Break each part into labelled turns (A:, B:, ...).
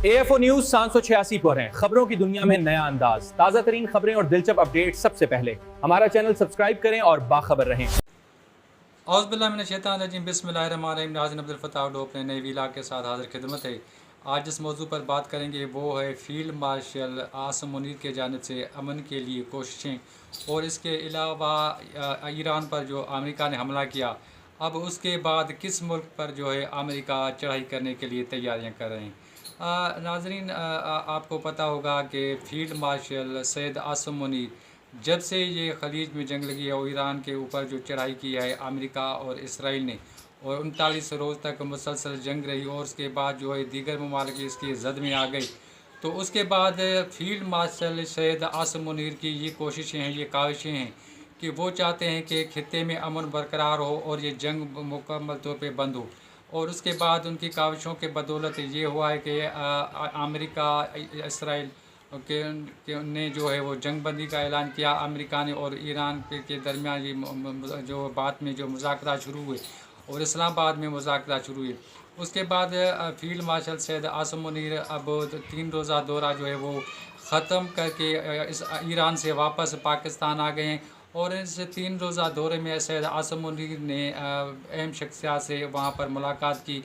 A: AFO news 786 پر ہیں، خبروں کی دنیا میں نیا انداز، تازہ ترین خبریں اور دلچسپ اپڈیٹ سب سے پہلے۔ ہمارا چینل سبسکرائب کریں اور باخبر رہیں۔
B: اعوذ باللہ من الشیطان الرجیم، بسم اللہ الرحمن الرحیم۔ ناظرین، عبدالفتاح ڈو اپنے نئے ویلاگ کے ساتھ حاضر خدمت ہے۔ آج جس موضوع پر بات کریں گے وہ ہے فیلڈ مارشل عاصم منیر کی جانب سے امن کے لیے کوششیں، اور اس کے علاوہ ایران پر جو امریکہ نے حملہ کیا، اب اس کے بعد کس ملک پر جو ہے امریکہ چڑھائی کرنے کے لیے تیاریاں کر رہے ہیں۔ ناظرین، آپ کو پتہ ہوگا کہ فیلڈ مارشل سید عاصم منیر جب سے یہ خلیج میں جنگ لگی ہے اور ایران کے اوپر جو چڑھائی کی ہے امریکہ اور اسرائیل نے، اور 39 روز تک مسلسل جنگ رہی، اور اس کے بعد جو ہے دیگر ممالک اس کی زد میں آ گئی، تو اس کے بعد فیلڈ مارشل سید عاصم منیر کی یہ کوششیں ہیں، یہ کاوشیں ہیں کہ وہ چاہتے ہیں کہ خطے میں امن برقرار ہو اور یہ جنگ مکمل طور پہ بند ہو۔ اور اس کے بعد ان کی کاوشوں کے بدولت یہ ہوا ہے کہ امریکہ اسرائیل نے جو ہے وہ جنگ بندی کا اعلان کیا امریکہ نے، اور ایران کے درمیان یہ جو بعد میں جو مذاکرات شروع ہوئے اور اسلام آباد میں مذاکرات شروع ہوئے۔ اس کے بعد فیلڈ مارشل سید عاصم منیر اب 3 روزہ دورہ جو ہے وہ ختم کر کے ایران سے واپس پاکستان آ گئے ہیں، اور اس 3 روزہ دورے میں سید عاصم منیر نے اہم شخصیات سے وہاں پر ملاقات کی،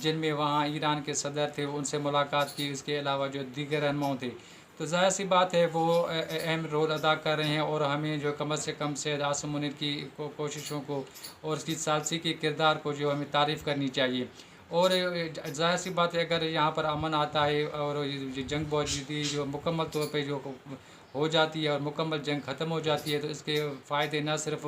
B: جن میں وہاں ایران کے صدر تھے، ان سے ملاقات کی، اس کے علاوہ جو دیگر رہنماؤں تھے۔ تو ظاہر سی بات ہے وہ اہم رول ادا کر رہے ہیں، اور ہمیں جو کم سے کم سید عاصم منیر کی کوششوں کو اور اس کی ثالثی کے کردار کو جو ہمیں تعریف کرنی چاہیے۔ اور ظاہر سی بات ہے اگر یہاں پر امن آتا ہے اور جنگ بوجھتی جو مکمل طور پہ جو ہو جاتی ہے اور مکمل جنگ ختم ہو جاتی ہے، تو اس کے فائدے نہ صرف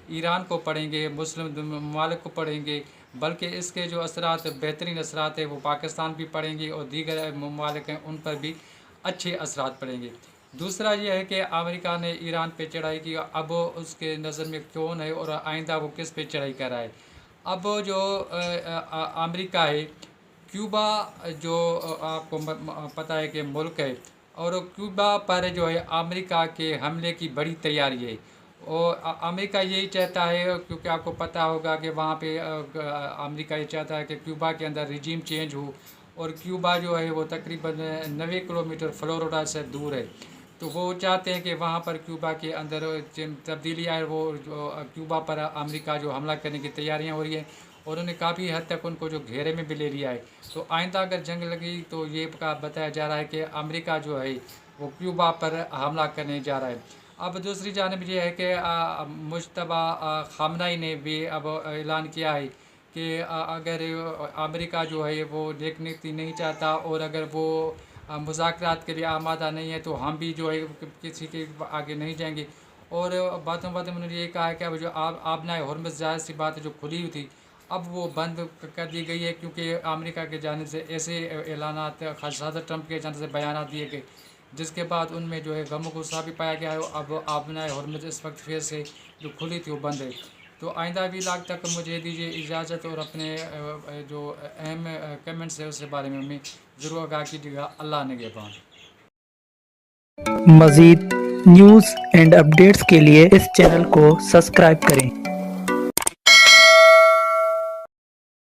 B: ایران کو پڑیں گے، مسلم ممالک کو پڑیں گے، بلکہ اس کے جو اثرات، بہترین اثرات ہیں وہ پاکستان بھی پڑیں گے اور دیگر ممالک ہیں ان پر بھی اچھے اثرات پڑیں گے۔ دوسرا یہ ہے کہ امریکہ نے ایران پہ چڑھائی کی، اب اس کے نظر میں کون ہے اور آئندہ وہ کس پہ چڑھائی کر رہا ہے۔ اب جو امریکہ ہے، کیوبا جو آپ کو پتہ ہے کہ ملک ہے، اور کیوبا پر جو ہے امریکہ کے حملے کی بڑی تیاری ہے، اور امریکہ یہی چاہتا ہے، کیونکہ آپ کو پتہ ہوگا کہ وہاں پہ امریکہ یہ چاہتا ہے کہ کیوبا کے اندر رجیم چینج ہو، اور کیوبا جو ہے وہ تقریباً 90 کلومیٹر فلوریڈا سے دور ہے، تو وہ چاہتے ہیں کہ وہاں پر کیوبا کے اندر تبدیلی آئے۔ وہ جو کیوبا پر امریکہ جو حملہ کرنے کی تیاریاں ہو رہی ہیں، اور انہوں نے کافی حد تک ان کو جو گھیرے میں بھی لے لیا ہے، تو آئندہ اگر جنگ لگی تو یہ بتایا جا رہا ہے کہ امریکہ جو ہے وہ کیوبا پر حملہ کرنے جا رہا ہے۔ اب دوسری جانب یہ ہے کہ مجتبی خامنہئی نے بھی اب اعلان کیا ہے کہ اگر امریکہ جو ہے وہ نیک نیتی نہیں چاہتا، اور اگر وہ مذاکرات کے لیے آمادہ نہیں ہے، تو ہم بھی جو ہے کسی کے آگے نہیں جائیں گے۔ اور باتوں میں انہوں نے یہ کہا ہے کہ اب جو آبنائے ہرمز، ظاہر سی بات ہے جو کھلی ہوئی تھی، اب وہ بند کر دی گئی ہے، کیونکہ امریکہ کے جانب سے ایسے اعلانات، صدر ٹرمپ کے جانب سے بیانات دیے گئے جس کے بعد ان میں جو ہے غم و غصہ بھی پایا گیا ہے۔ اب آبنائے ہرمز اس وقت پھر سے جو کھلی تھی وہ بند ہے۔ تو آئندہ ویلاگ تک مجھے دیجیے اجازت، اور اپنے جو اہم کمنٹس ہے اس کے بارے میں ہمیں ضرور آگاہ کیجیے گا۔ اللہ نگہبان۔
C: مزید نیوز اینڈ اپڈیٹس کے لیے اس چینل کو سبسکرائب کریں۔